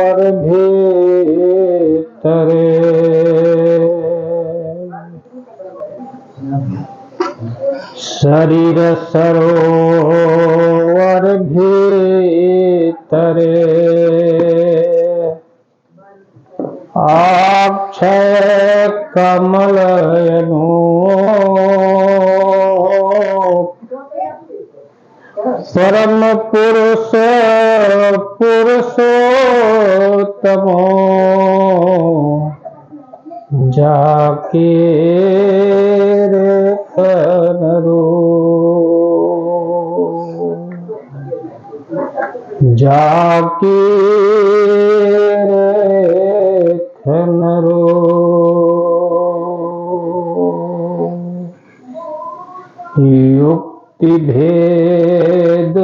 सरोवर भीतरे शरीर सरोवर भीतरे अक्षय कमलयनु परम पुरुष पुरुषोत्तमो जाके नरो जाके नरो युक्ति भेद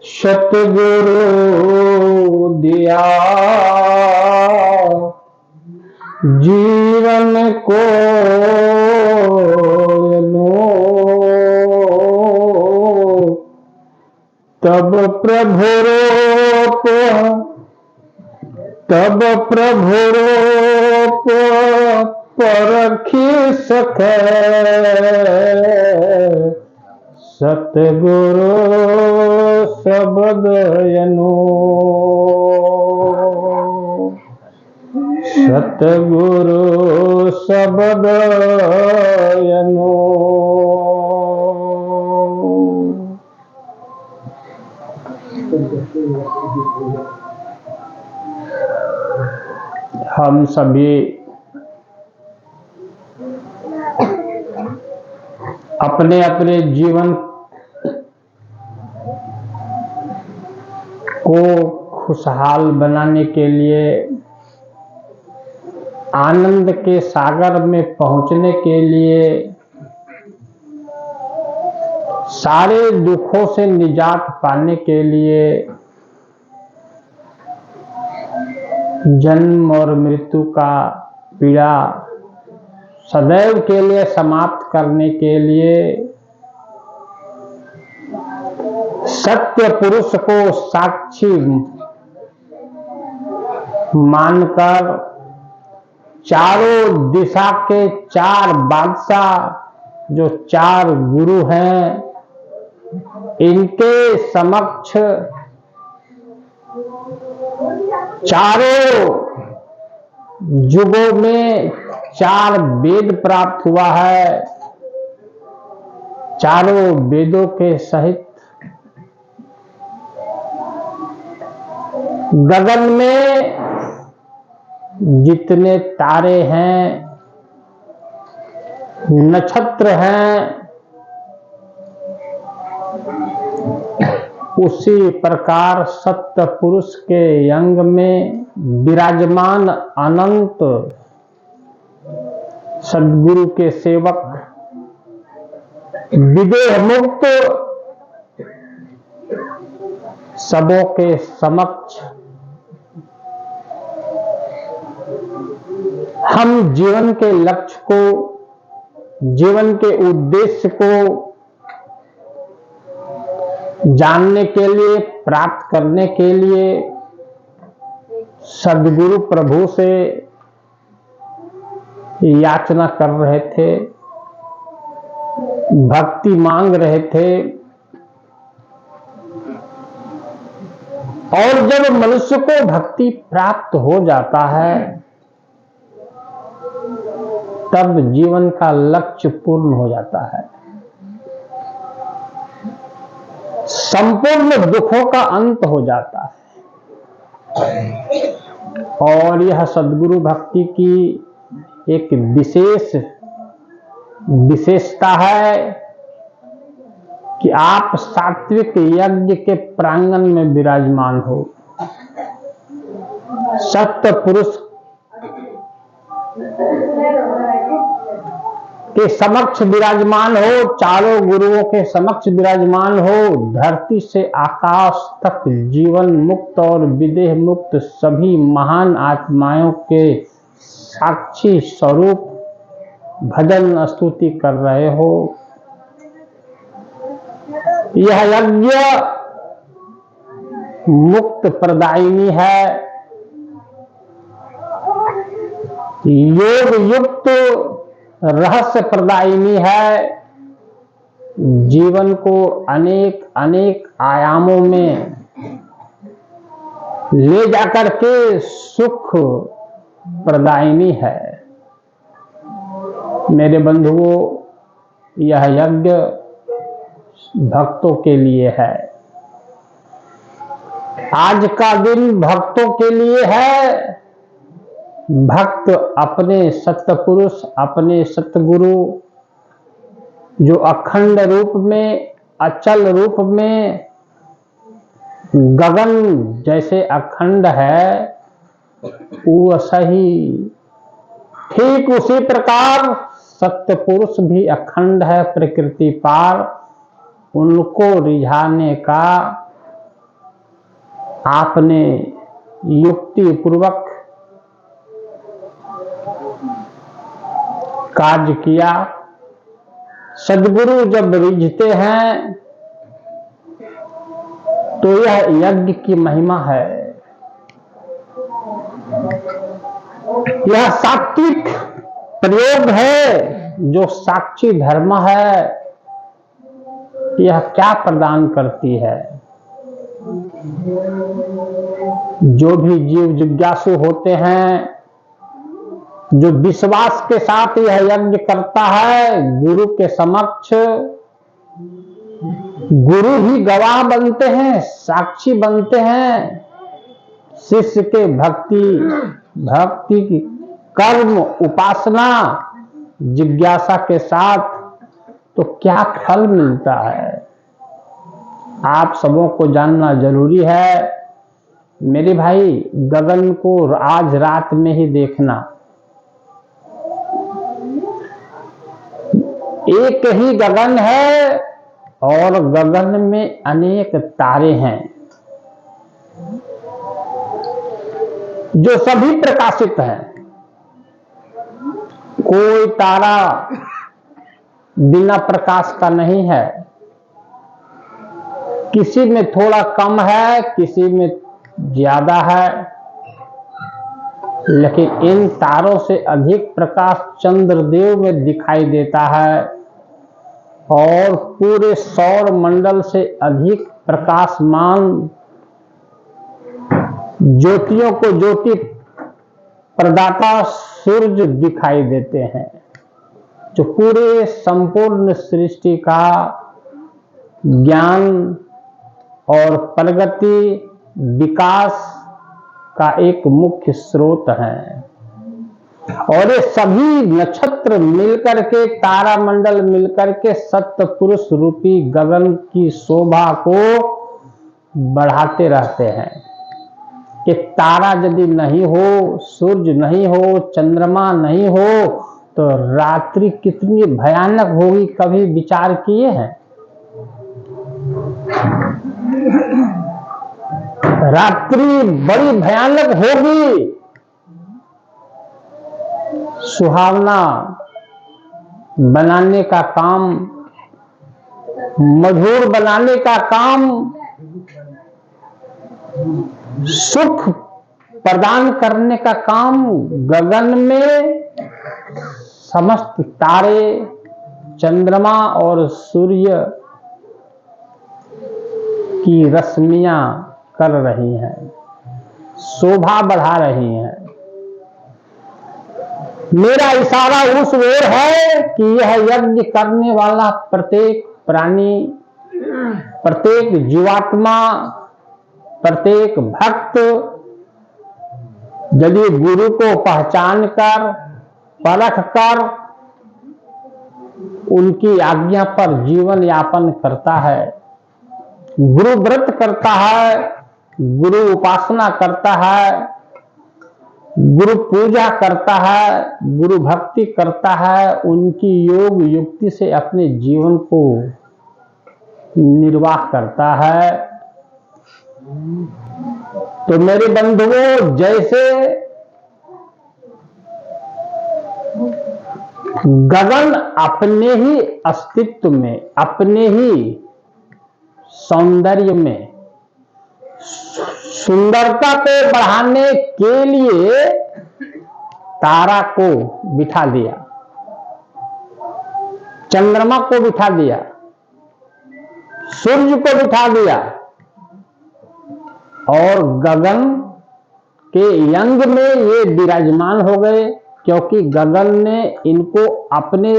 सतगुरु दिया जीवन को तब प्रभु रूप परखी सके सतगुरु शब्द यनु सतगुरु शब्द यनु हम सभी अपने अपने जीवन को खुशहाल बनाने के लिए आनंद के सागर में पहुंचने के लिए सारे दुखों से निजात पाने के लिए जन्म और मृत्यु का पीड़ा सदैव के लिए समाप्त करने के लिए सत्य पुरुष को साक्षी मानकर चारों दिशा के चार बादशाह जो चार गुरु हैं इनके समक्ष चारों युगों में चार वेद प्राप्त हुआ है। चारों वेदों के सहित गगन में जितने तारे हैं नक्षत्र हैं उसी प्रकार सत्य पुरुष के अंग में विराजमान अनंत सद्गुरु के सेवक विदेह मुक्त सबों के समक्ष हम जीवन के लक्ष्य को जीवन के उद्देश्य को जानने के लिए प्राप्त करने के लिए सद्गुरु प्रभु से याचना कर रहे थे, भक्ति मांग रहे थे। और जब मनुष्य को भक्ति प्राप्त हो जाता है तब जीवन का लक्ष्य पूर्ण हो जाता है, संपूर्ण दुखों का अंत हो जाता है। और यह सद्गुरु भक्ति की एक विशेषता है कि आप सात्विक यज्ञ के प्रांगण में विराजमान हो, सत्य पुरुष के समक्ष विराजमान हो, चारों गुरुओं के समक्ष विराजमान हो, धरती से आकाश तक जीवन मुक्त और विदेह मुक्त सभी महान आत्माओं के साक्षी स्वरूप भजन स्तुति कर रहे हो। यह यज्ञ मुक्त प्रदायिनी है, योग युक्त रहस्य प्रदायिनी है, जीवन को अनेक अनेक आयामों में ले जाकर के सुख प्रदायिनी है। मेरे बंधुओं, यह यज्ञ भक्तों के लिए है। आज का दिन भक्तों के लिए है। भक्त अपने सत्पुरुष, अपने सतगुरु जो अखंड रूप में, अचल रूप में, गगन जैसे अखंड है, वो सही ठीक उसी प्रकार सत्पुरुष भी अखंड है, प्रकृति पार। उनको रिझाने का आपने युक्ति पूर्वक कार्य किया। सद्गुरु जब रिझते हैं तो यह यज्ञ की महिमा है। यह सात्विक प्रयोग है जो साक्षी धर्म है। यह क्या प्रदान करती है? जो भी जीव जिज्ञासु होते हैं, जो विश्वास के साथ यह यज्ञ करता है, गुरु के समक्ष गुरु ही गवाह बनते हैं, साक्षी बनते हैं। शिष्य के भक्ति की कर्म, उपासना, जिज्ञासा के साथ तो क्या फल मिलता है, आप सबों को जानना जरूरी है। मेरे भाई, गगन को आज रात में ही देखना। एक ही गगन है और गगन में अनेक तारे हैं जो सभी प्रकाशित हैं। कोई तारा बिना प्रकाश का नहीं है। किसी में थोड़ा कम है, किसी में ज्यादा है, लेकिन इन तारों से अधिक प्रकाश चंद्रदेव में दिखाई देता है और पूरे सौर मंडल से अधिक प्रकाशमान ज्योतियों को ज्योति प्रदाता सूर्य दिखाई देते हैं, जो पूरे संपूर्ण सृष्टि का ज्ञान और प्रगति विकास का एक मुख्य स्रोत है। और ये सभी नक्षत्र मिलकर के, तारामंडल मिलकर के सत्पुरुष रूपी गगन की शोभा को बढ़ाते रहते हैं। कि तारा यदि नहीं हो, सूर्य नहीं हो, चंद्रमा नहीं हो तो रात्रि कितनी भयानक होगी, कभी विचार किए हैं? रात्रि बड़ी भयानक होगी। सुहावना बनाने का काम, मधुर बनाने का काम, सुख प्रदान करने का काम गगन में समस्त तारे, चंद्रमा और सूर्य की रश्मियां कर रही हैं, शोभा बढ़ा रही हैं। मेरा इशारा उस ओर है कि यह यज्ञ करने वाला प्रत्येक प्राणी, प्रत्येक जीवात्मा, प्रत्येक भक्त यदि गुरु को पहचान कर, परख कर उनकी आज्ञा पर जीवन यापन करता है, गुरु व्रत करता है, गुरु उपासना करता है, गुरु पूजा करता है, गुरु भक्ति करता है, उनकी योग युक्ति से अपने जीवन को निर्वाह करता है। तो मेरे बंधुओं, जैसे गगन अपने ही अस्तित्व में, अपने ही सौंदर्य में सुंदरता को बढ़ाने के लिए तारा को बिठा दिया, चंद्रमा को बिठा दिया, सूर्य को बिठा दिया और गगन के यंग में ये विराजमान हो गए, क्योंकि गगन ने इनको अपने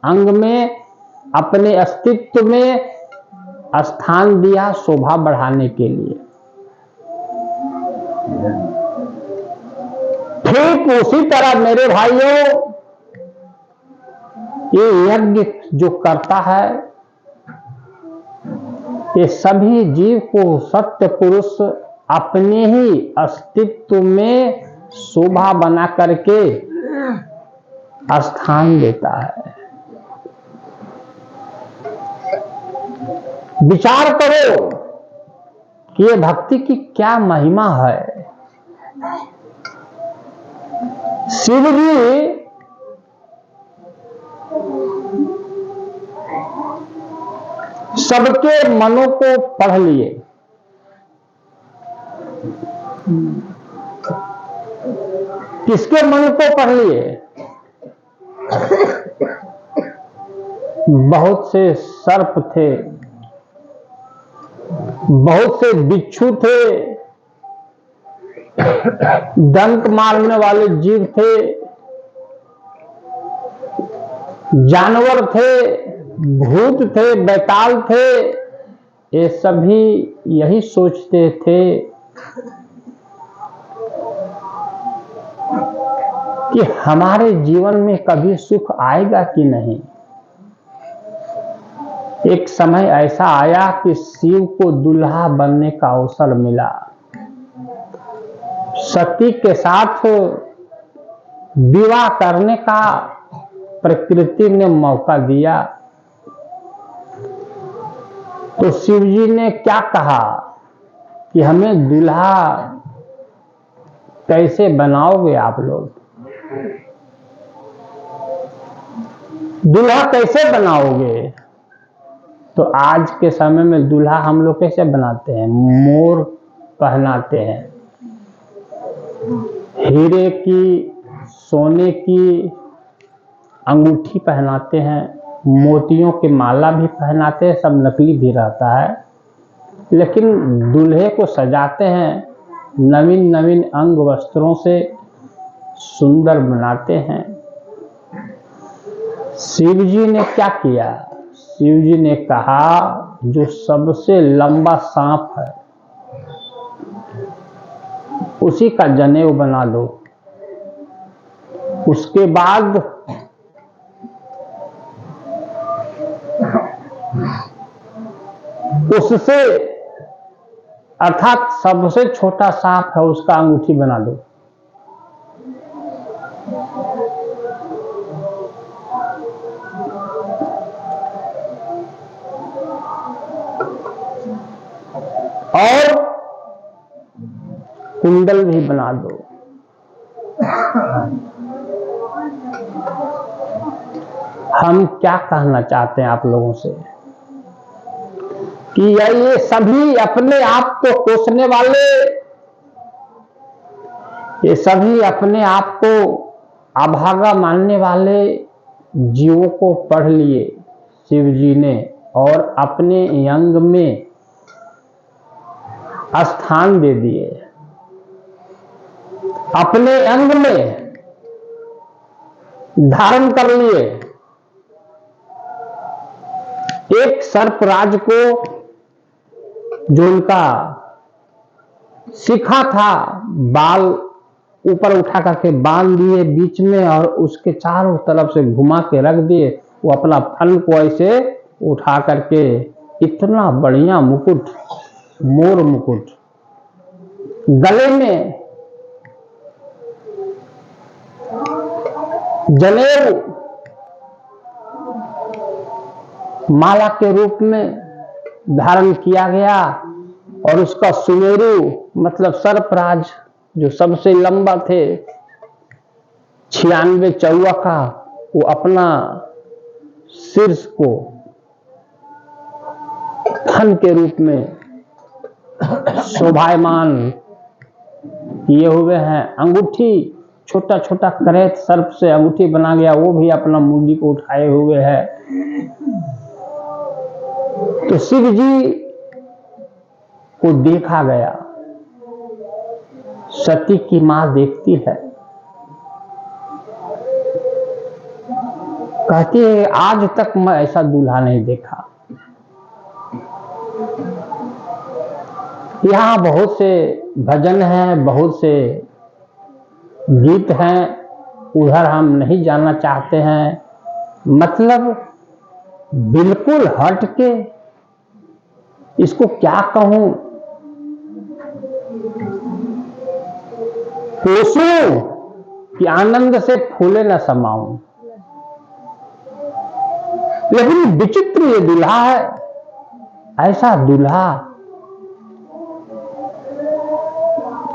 अंग में, अपने अस्तित्व में स्थान दिया शोभा बढ़ाने के लिए। ठीक उसी तरह मेरे भाइयों, ये यज्ञ जो करता है, ये सभी जीव को सत्य पुरुष अपने ही अस्तित्व में शोभा बना करके स्थान देता है। विचार करो कि ये भक्ति की क्या महिमा है। शिव जी सबके मनों को पढ़ लिए, किसके मन को पढ़ लिए? बहुत से सर्प थे, बहुत से बिच्छू थे, डंक मारने वाले जीव थे, जानवर थे, भूत थे, बैताल थे। ये सभी यही सोचते थे कि हमारे जीवन में कभी सुख आएगा कि नहीं। एक समय ऐसा आया कि शिव को दूल्हा बनने का अवसर मिला। सती के साथ विवाह करने का प्रकृति ने मौका दिया, तो शिव जी ने क्या कहा कि हमें दूल्हा कैसे बनाओगे आप लोग, दूल्हा कैसे बनाओगे? तो आज के समय में दूल्हा हम लोग कैसे बनाते हैं? मोर पहनाते हैं, हीरे की, सोने की अंगूठी पहनाते हैं, मोतियों के माला भी पहनाते हैं, सब नकली भी रहता है, लेकिन दूल्हे को सजाते हैं, नवीन नवीन अंग वस्त्रों से सुंदर बनाते हैं। शिव जी ने क्या किया? शिव जी ने कहा, जो सबसे लंबा सांप है उसी का जनेऊ बना दो। उसके बाद उससे, अर्थात सबसे छोटा सांप है उसका अंगूठी बना दो। और कुंडल भी बना दो। हम क्या कहना चाहते हैं आप लोगों से कि ये सभी अपने आप को कोसने वाले, ये सभी अपने आप को अभागा मानने वाले जीवों को पढ़ लिए शिव जी ने और अपने अंग में स्थान दे दिए, अपने अंग में धारण कर लिए। एक सर्पराज को जो उनका शिखा था, बाल ऊपर उठा करके बांध दिए बीच में और उसके चारों तरफ से घुमा के रख दिए। वो अपना फन को ऐसे उठा करके इतना बढ़िया मुकुट, मोर मुकुट, गले में जनेऊ माला के रूप में धारण किया गया और उसका सुमेरु मतलब सर्पराज जो सबसे लंबा थे 96 चौवा का, वो अपना शीर्ष को फन के रूप में शोभायमान किए हुए हैं। अंगूठी, छोटा छोटा करेत सर्प से अंगूठी बना गया, वो भी अपना मुंडी को उठाए हुए है। तो शिव जी को देखा गया। सती की मां देखती है, कहती है आज तक मैं ऐसा दूल्हा नहीं देखा। यहाँ बहुत से भजन हैं, बहुत से गीत हैं, उधर हम नहीं जाना चाहते हैं। मतलब बिल्कुल हट के, इसको क्या कहूं, कोसों कि आनंद से फूले न समाऊं। लेकिन विचित्र ये दूल्हा है। ऐसा दूल्हा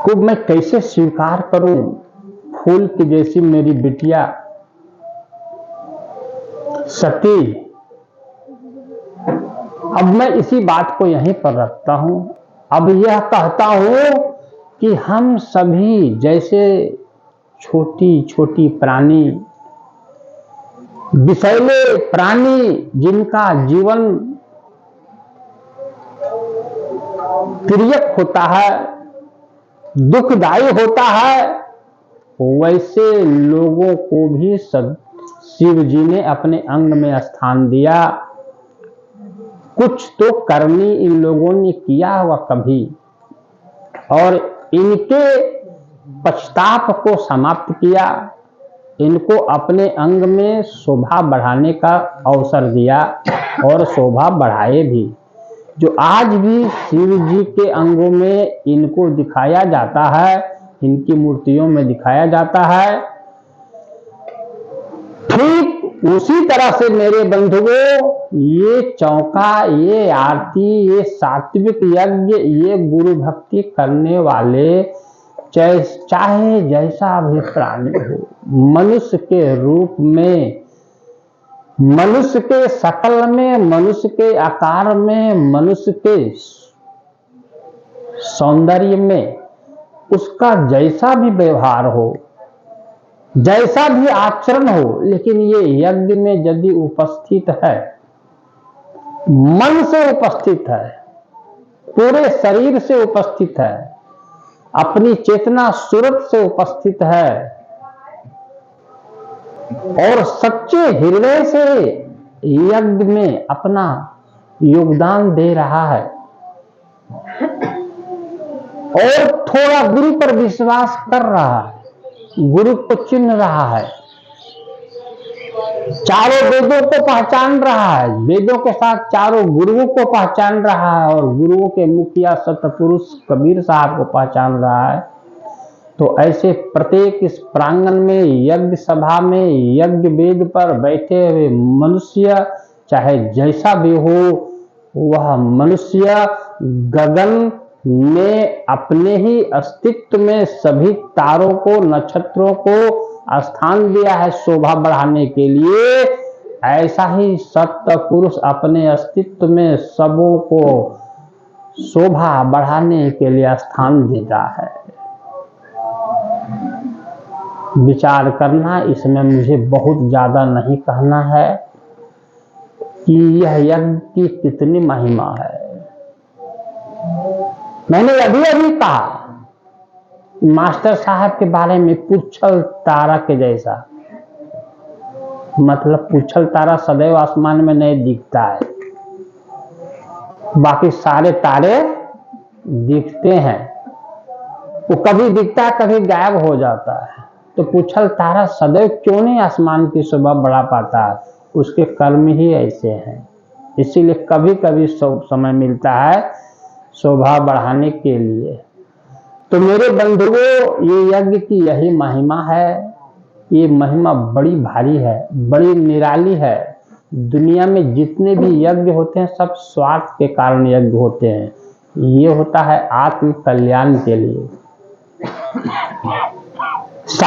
को मैं कैसे स्वीकार करूं? फूल की जैसी मेरी बिटिया सती। अब मैं इसी बात को यहीं पर रखता हूं। अब यह कहता हूं कि हम सभी जैसे छोटी छोटी प्राणी, विषैले प्राणी, जिनका जीवन तिर्यक होता है, दुखदायी होता है, वैसे लोगों को भी शिव जी ने अपने अंग में स्थान दिया। कुछ तो करनी इन लोगों ने किया हुआ कभी, और इनके पश्चाताप को समाप्त किया, इनको अपने अंग में शोभा बढ़ाने का अवसर दिया और शोभा बढ़ाए भी। जो आज भी शिव जी के अंगों में इनको दिखाया जाता है, इनकी मूर्तियों में दिखाया जाता है, ठीक उसी तरह से मेरे बंधुओं, ये चौका, ये आरती, ये सात्विक यज्ञ, ये गुरु भक्ति करने वाले चाहे जैसा भी प्राणी हो, मनुष्य के रूप में, मनुष्य के शकल में, मनुष्य के आकार में, मनुष्य के सौंदर्य में, उसका जैसा भी व्यवहार हो, जैसा भी आचरण हो, लेकिन ये यज्ञ में यदि उपस्थित है, मन से उपस्थित है, पूरे शरीर से उपस्थित है, अपनी चेतना सूरत से उपस्थित है और सच्चे हृदय से यज्ञ में अपना योगदान दे रहा है और थोड़ा गुरु पर विश्वास कर रहा है, गुरु को चिन्ह रहा है, चारों वेदों को पहचान रहा है, वेदों के साथ चारों गुरुओं को पहचान रहा है और गुरुओं के मुखिया सतपुरुष कबीर साहब को पहचान रहा है, तो ऐसे प्रत्येक इस प्रांगण में, यज्ञ सभा में, यज्ञ वेद पर बैठे हुए मनुष्य, चाहे जैसा भी हो, वह मनुष्य गगन में अपने ही अस्तित्व में सभी तारों को, नक्षत्रों को स्थान दिया है शोभा बढ़ाने के लिए। ऐसा ही सत्य पुरुष अपने अस्तित्व में सबों को शोभा बढ़ाने के लिए स्थान देता है। विचार करना, इसमें मुझे बहुत ज्यादा नहीं कहना है कि यह यज्ञ की कितनी महिमा है। मैंने अभी अभी कहा मास्टर साहब के बारे में, पुच्छल तारा के जैसा। मतलब पुच्छल तारा सदैव आसमान में नहीं दिखता है, बाकी सारे तारे दिखते हैं। वो कभी दिखता है, कभी गायब हो जाता है। तो पुच्छल तारा सदैव क्यों नहीं आसमान की शोभा बढ़ा पाता है? उसके कर्म ही ऐसे हैं। इसीलिए कभी कभी समय मिलता है शोभा बढ़ाने के लिए। तो मेरे बंधुओं, ये यज्ञ की यही महिमा है। ये महिमा बड़ी भारी है, बड़ी निराली है। दुनिया में जितने भी यज्ञ होते हैं सब स्वार्थ के कारण यज्ञ होते हैं। ये होता है आत्म कल्याण के लिए।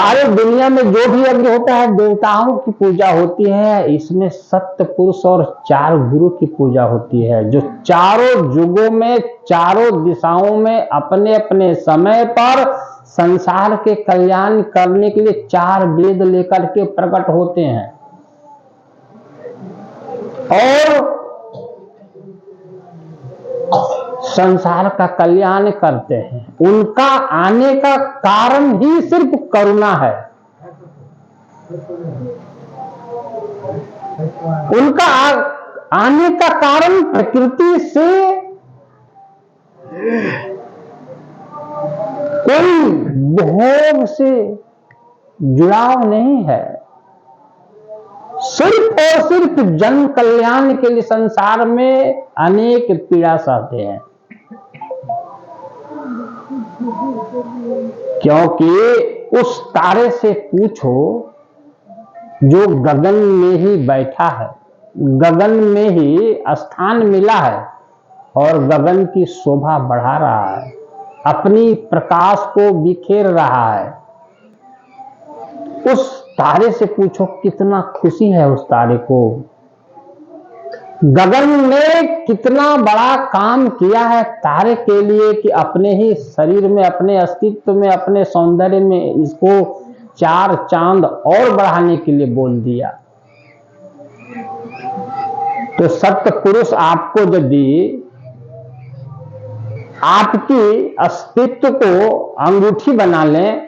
सारे दुनिया में जो भी यज्ञ होता है देवताओं की पूजा होती है, इसमें सत्य पुरुष और 4 गुरु की पूजा होती है, जो चारों युगों में चारों दिशाओं में अपने अपने समय पर संसार के कल्याण करने के लिए 4 वेद लेकर के प्रकट होते हैं और संसार का कल्याण करते हैं। उनका आने का कारण ही सिर्फ करुणा है। उनका आने का कारण प्रकृति से कोई भोग से जुड़ाव नहीं है, सिर्फ और सिर्फ जन कल्याण के लिए संसार में अनेक पीड़ा सहते हैं, क्योंकि उस तारे से पूछो जो गगन में ही बैठा है, गगन में ही स्थान मिला है और गगन की शोभा बढ़ा रहा है, अपनी प्रकाश को बिखेर रहा है। उस तारे से पूछो कितना खुशी है उस तारे को। गगन ने कितना बड़ा काम किया है तारे के लिए कि अपने ही शरीर में, अपने अस्तित्व में, अपने सौंदर्य में इसको 4 चांद और बढ़ाने के लिए बोल दिया। तो सत्य पुरुष आपको यदि आपकी अस्तित्व को अंगूठी बना लें,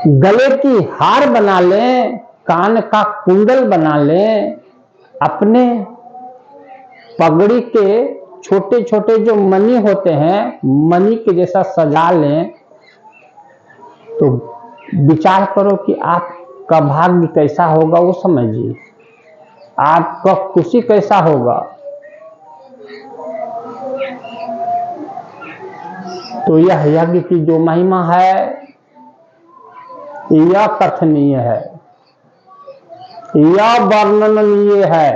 गले की हार बना लें, कान का कुंडल बना लें, अपने पगड़ी के छोटे छोटे जो मणि होते हैं मणि के जैसा सजा लें, तो विचार करो कि आपका भाग्य कैसा होगा, वो समझिए आपका खुशी कैसा होगा। तो यह यज्ञ की जो महिमा है यह कथनीय है, यह वर्णनीय है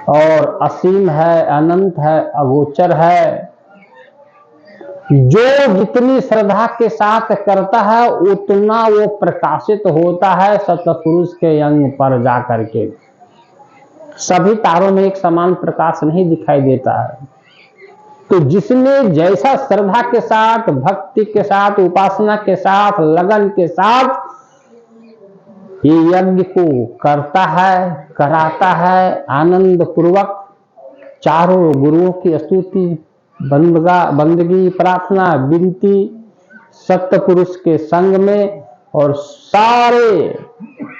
और असीम है, अनंत है, अगोचर है। जो जितनी श्रद्धा के साथ करता है उतना वो प्रकाशित होता है सतपुरुष के अंग पर जाकर के। सभी तारों में एक समान प्रकाश नहीं दिखाई देता है। तो जिसने जैसा श्रद्धा के साथ, भक्ति के साथ, उपासना के साथ, लगन के साथ ये यज्ञ को करता है, कराता है, आनंद पूर्वक चारों गुरुओं की स्तुति, बंदगी, प्रार्थना, विनती सत्य पुरुष के संग में और सारे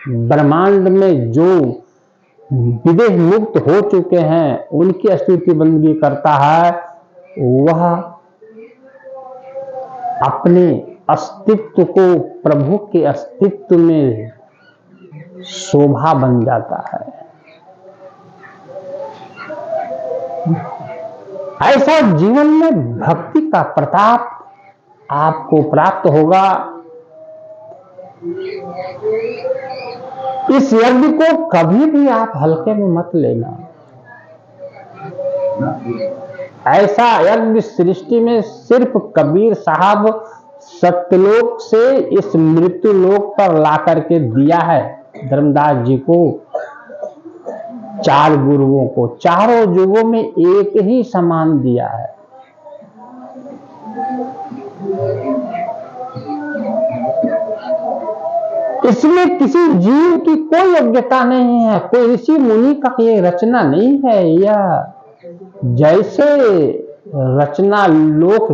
ब्रह्मांड में जो विदेह मुक्त हो चुके हैं उनकी स्तुति बंदगी करता है, वह अपने अस्तित्व को प्रभु के अस्तित्व में शोभा बन जाता है। ऐसा जीवन में भक्ति का प्रताप आपको प्राप्त होगा। इस यज्ञ को कभी भी आप हल्के में मत लेना। ऐसा यज्ञ सृष्टि में सिर्फ कबीर साहब सत्यलोक से इस मृत्यु लोक पर ला करके दिया है धर्मदास जी को, 4 गुरुओं को, चारों युगों में एक ही समान दिया है। इसमें किसी जीव की कोई योग्यता नहीं है, कोई ऋषि मुनि का ये रचना नहीं है। यह जैसे रचना लोक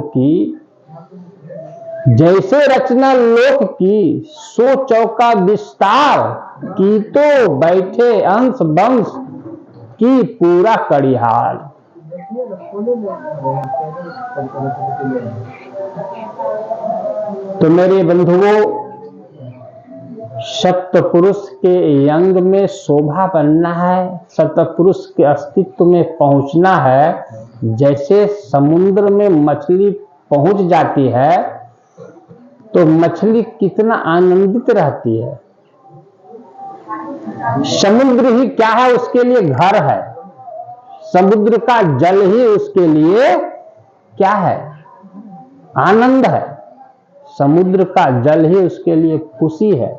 की सो चौका विस्तार की तो बैठे अंश वंश की पूरा कड़िहाल। तो मेरे बंधुओं, सत्य पुरुष के अंग में शोभा बनना है, सत्य पुरुष के अस्तित्व में पहुंचना है। जैसे समुद्र में मछली पहुंच जाती है तो मछली कितना आनंदित रहती है। समुद्र ही क्या है उसके लिए? घर है। समुद्र का जल ही उसके लिए क्या है? आनंद है। समुद्र का जल ही उसके लिए खुशी है।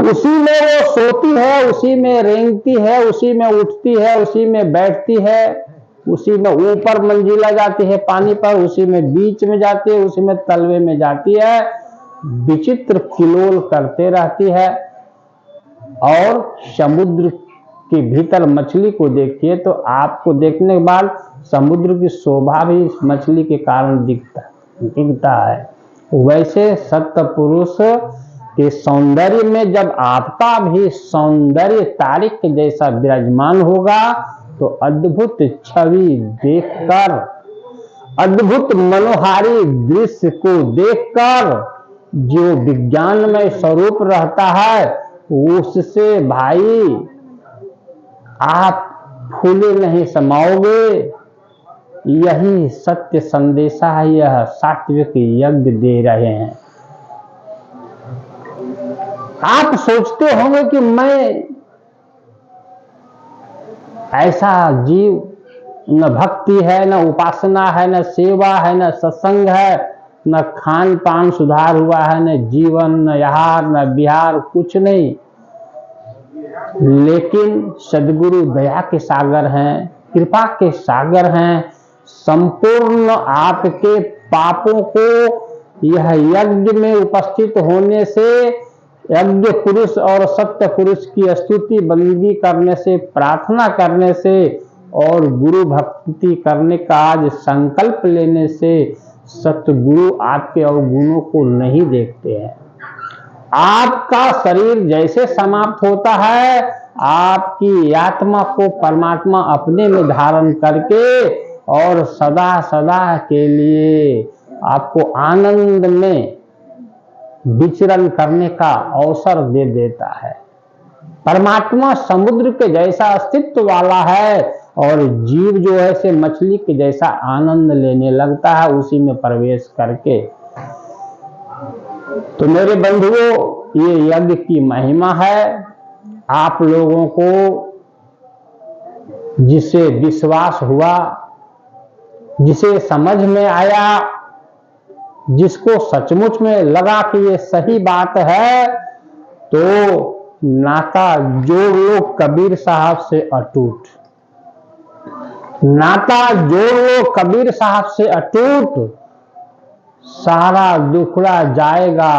उसी में वो सोती है, उसी में रेंगती है, उसी में उठती है, उसी में बैठती है, उसी में ऊपर मंजिला जाती है पानी पर, उसी में बीच में जाती है, उसी में तलवे में जाती है, विचित्र किलोल करते रहती है। और समुद्र के भीतर मछली को देखिए तो आपको देखने के बाद समुद्र की शोभा भी मछली के कारण दिखता है। वैसे सत्य पुरुष के सौंदर्य में जब आपका भी सौंदर्य तारिक जैसा विराजमान होगा तो अद्भुत छवि देखकर, अद्भुत मनोहारी दृश्य को देखकर जो विज्ञानमय स्वरूप रहता है उससे भाई आप फूले नहीं समाओगे। यही सत्य संदेशा है, यह सात्विक यज्ञ दे रहे हैं। आप सोचते होंगे कि मैं ऐसा जीव, न भक्ति है, न उपासना है, न सेवा है, न सत्संग है, न खान पान सुधार हुआ है, न जीवन, न आहार, न विहार, कुछ नहीं। लेकिन सद्गुरु दया के सागर हैं, कृपा के सागर हैं। संपूर्ण आपके पापों को यह यज्ञ में उपस्थित होने से, यज्ञ पुरुष और सत्य पुरुष की स्तुति बंदगी करने से, प्रार्थना करने से और गुरु भक्ति करने का आज संकल्प लेने से सतगुरु आपके अवगुणों को नहीं देखते हैं। आपका शरीर जैसे समाप्त होता है, आपकी आत्मा को परमात्मा अपने में धारण करके और सदा सदा के लिए आपको आनंद में विचरण करने का अवसर दे देता है। परमात्मा समुद्र के जैसा अस्तित्व वाला है और जीव जो है से मछली के जैसा आनंद लेने लगता है उसी में प्रवेश करके। तो मेरे बंधुओं, ये यज्ञ की महिमा है। आप लोगों को जिसे विश्वास हुआ, जिसे समझ में आया, जिसको सचमुच में लगा कि ये सही बात है, तो नाता जोड़ लो कबीर साहब से अटूट, नाता जोड़ लो कबीर साहब से अटूट। सारा दुखड़ा जाएगा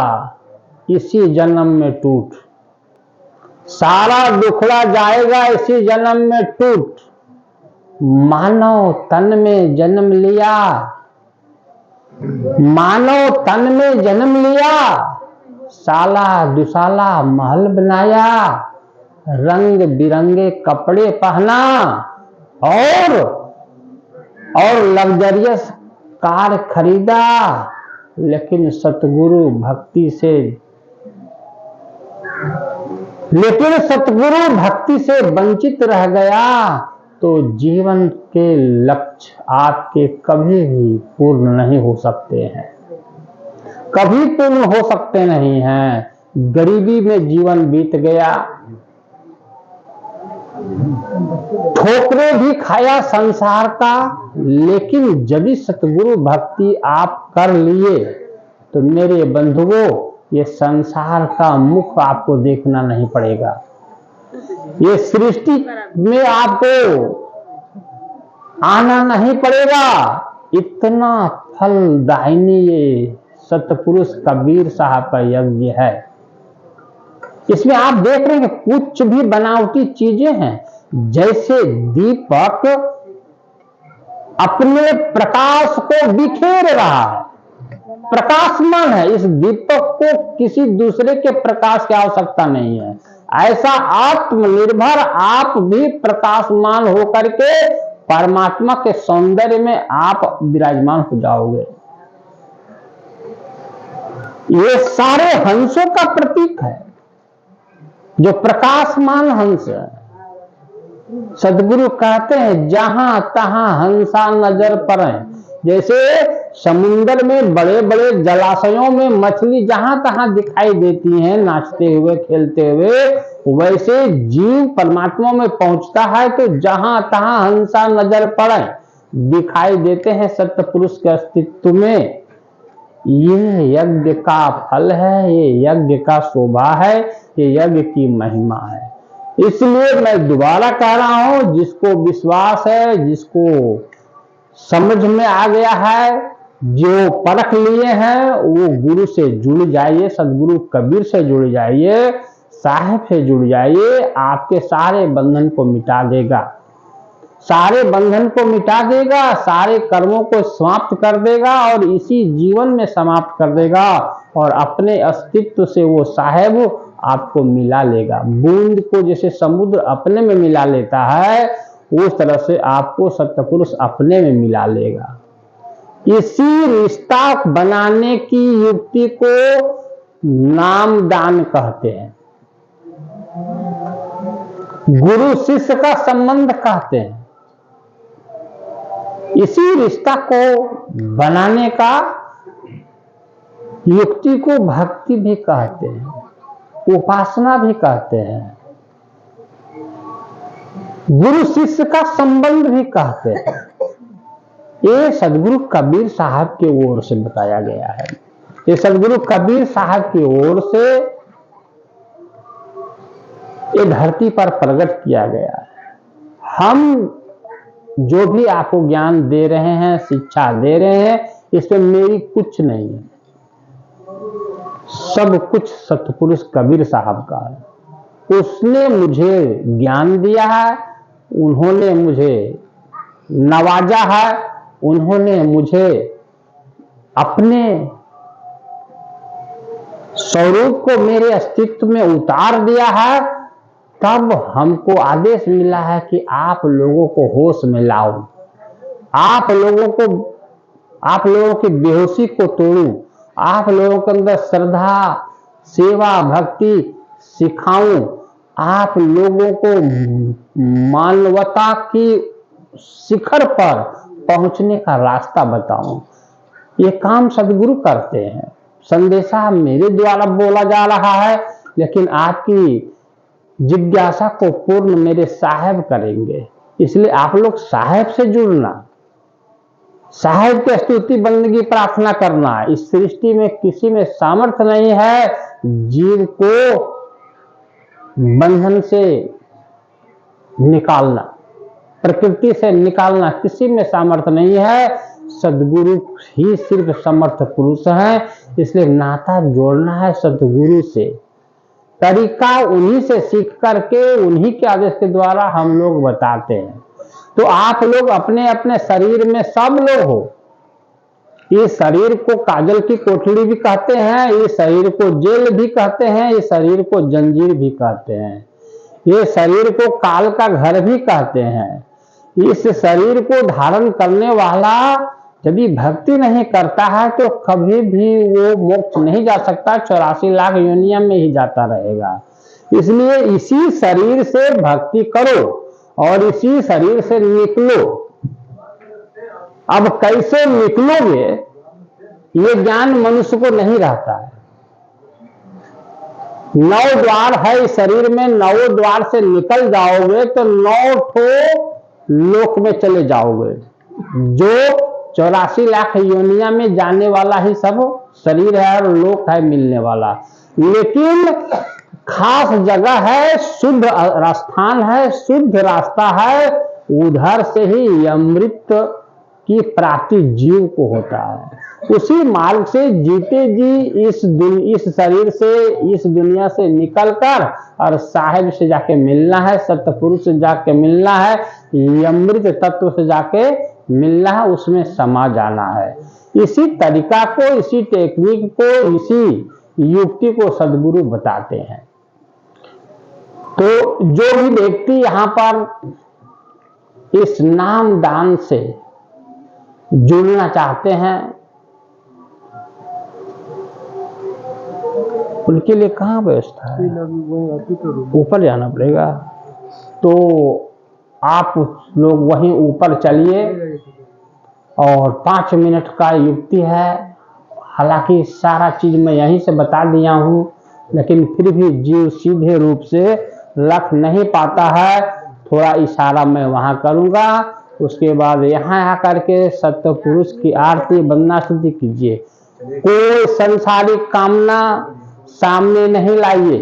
इसी जन्म में टूट, सारा दुखड़ा जाएगा इसी जन्म में टूट। मानव तन में जन्म लिया, मानव तन में जन्म लिया, साला दुसाला महल बनाया, रंग बिरंगे कपड़े पहना और लग्जरियस कार खरीदा, लेकिन सतगुरु भक्ति से वंचित रह गया तो जीवन के लक्ष्य आपके कभी भी पूर्ण नहीं हो सकते हैं, कभी पूर्ण हो सकते नहीं हैं। गरीबी में जीवन बीत गया, ठोकरें भी खाया संसार का, लेकिन जब सतगुरु भक्ति आप कर लिए तो मेरे बंधुओं ये संसार का मुख आपको देखना नहीं पड़ेगा। ये सृष्टि में आपको आना नहीं पड़ेगा। इतना फलदायिनी ये सतपुरुष कबीर साहब का यज्ञ है। इसमें आप देख रहे हैं कि कुछ भी बनावटी चीजें हैं। जैसे दीपक अपने प्रकाश को बिखेर रहा है, प्रकाशमान है, इस दीपक को किसी दूसरे के प्रकाश की आवश्यकता नहीं है। ऐसा आत्मनिर्भर आप भी प्रकाशमान होकर के परमात्मा के सौंदर्य में आप विराजमान हो जाओगे। ये सारे हंसों का प्रतीक है, जो प्रकाशमान हंस है। सदगुरु कहते हैं जहां तहां हंसा नजर पड़े। जैसे समुद्र में बड़े बड़े जलाशयों में मछली जहां तहां दिखाई देती हैं नाचते हुए खेलते हुए, वैसे जीव परमात्मा में पहुंचता है तो जहां तहां हंसा नजर पड़े दिखाई देते हैं सत्य पुरुष के अस्तित्व में। ये यज्ञ का फल है, ये यज्ञ का शोभा है, ये यज्ञ की महिमा है। इसलिए मैं दोबारा कह रहा हूं, जिसको विश्वास है, जिसको समझ में आ गया है, जो परख लिए हैं, वो गुरु से जुड़ जाइए, सदगुरु कबीर से जुड़ जाइए, साहिब से जुड़ जाइए। आपके सारे बंधन को मिटा देगा, सारे बंधन को मिटा देगा, सारे कर्मों को समाप्त कर देगा और इसी जीवन में समाप्त कर देगा और अपने अस्तित्व से वो साहेब आपको मिला लेगा। बूंद को जैसे समुद्र अपने में मिला लेता है, उस तरह से आपको सत्पुरुष अपने में मिला लेगा। इसी रिश्ता बनाने की युक्ति को नाम दान कहते हैं, गुरु शिष्य का संबंध कहते हैं। इसी रिश्ता को बनाने का युक्ति को भक्ति भी कहते हैं, उपासना भी कहते हैं, गुरु शिष्य का संबंध भी कहते हैं। ये सदगुरु कबीर साहब की ओर से बताया गया है, ये सदगुरु कबीर साहब की ओर से ये धरती पर प्रकट किया गया है। हम जो भी आपको ज्ञान दे रहे हैं, शिक्षा दे रहे हैं, इसमें मेरी कुछ नहीं है, सब कुछ सतपुरुष कबीर साहब का है। उसने मुझे ज्ञान दिया है, उन्होंने मुझे नवाजा है, उन्होंने मुझे अपने स्वरूप को मेरे अस्तित्व में उतार दिया है। तब हमको आदेश मिला है कि आप लोगों को होश में लाओ, आप लोगों की बेहोशी को तोड़ूं, आप लोगों के अंदर श्रद्धा, सेवा, भक्ति सिखाऊं, आप लोगों को मानवता की शिखर पर पहुंचने का रास्ता बताऊं। ये काम सदगुरु करते हैं। संदेशा मेरे द्वारा बोला जा रहा है, लेकिन आपकी जिज्ञासा को पूर्ण मेरे साहेब करेंगे। इसलिए आप लोग साहेब से जुड़ना, साहेब की स्तुति बंदगी प्रार्थना करना। इस सृष्टि में किसी में सामर्थ्य नहीं है जीव को बंधन से निकालना, प्रकृति से निकालना, किसी में सामर्थ्य नहीं है। सदगुरु ही सिर्फ समर्थ पुरुष है। इसलिए नाता जोड़ना है सदगुरु से। तरीका उन्हीं से सीख करके, उन्हीं के आदेश के द्वारा हम लोग बताते हैं। तो आप लोग अपने अपने शरीर में सब लोग हो। ये शरीर को काजल की कोठड़ी भी कहते हैं, ये शरीर को जेल भी कहते हैं, ये शरीर को जंजीर भी कहते हैं, ये शरीर को काल का घर भी कहते हैं। इस शरीर को धारण करने वाला यदि भक्ति नहीं करता है तो कभी भी वो मोक्ष नहीं जा सकता, 84 लाख योनिया में ही जाता रहेगा। इसलिए इसी शरीर से भक्ति करो और इसी शरीर से निकलो। अब कैसे निकलोगे ये ज्ञान मनुष्य को नहीं रहता है। 9 द्वार है इस शरीर में, 9 द्वार से निकल जाओगे तो 9 ठो लोक में चले जाओगे। जो 84 लाख योनिया में जाने वाला ही सब शरीर है और लोक है मिलने वाला। लेकिन खास जगह है, शुद्ध स्थान है, शुद्ध रास्ता है, उधर से ही अमृत की प्राप्ति जीव को होता है। उसी मार्ग से जीते जी इस शरीर से, इस दुनिया से निकलकर और साहिब से जाके मिलना है, सतपुरुष से जाके मिलना है, अमृत तत्व से जाके मिलना है, उसमें समा जाना है। इसी तरीका को, इसी टेक्निक को, इसी युक्ति को सदगुरु बताते हैं। तो जो भी व्यक्ति यहाँ पर इस नाम दान से जुड़ना चाहते हैं, उनके लिए कहाँ व्यवस्था है? ऊपर जाना पड़ेगा। तो आप लोग वहीं ऊपर चलिए और 5 मिनट का युक्ति है। हालांकि सारा चीज मैं यहीं से बता दिया हूँ, लेकिन फिर भी जीव सीधे रूप से रख नहीं पाता है। थोड़ा इशारा मैं वहाँ करूँगा, उसके बाद यहाँ आकर के सत्य पुरुष की आरती वंदना स्तुति कीजिए। कोई संसारिक कामना सामने नहीं लाइए।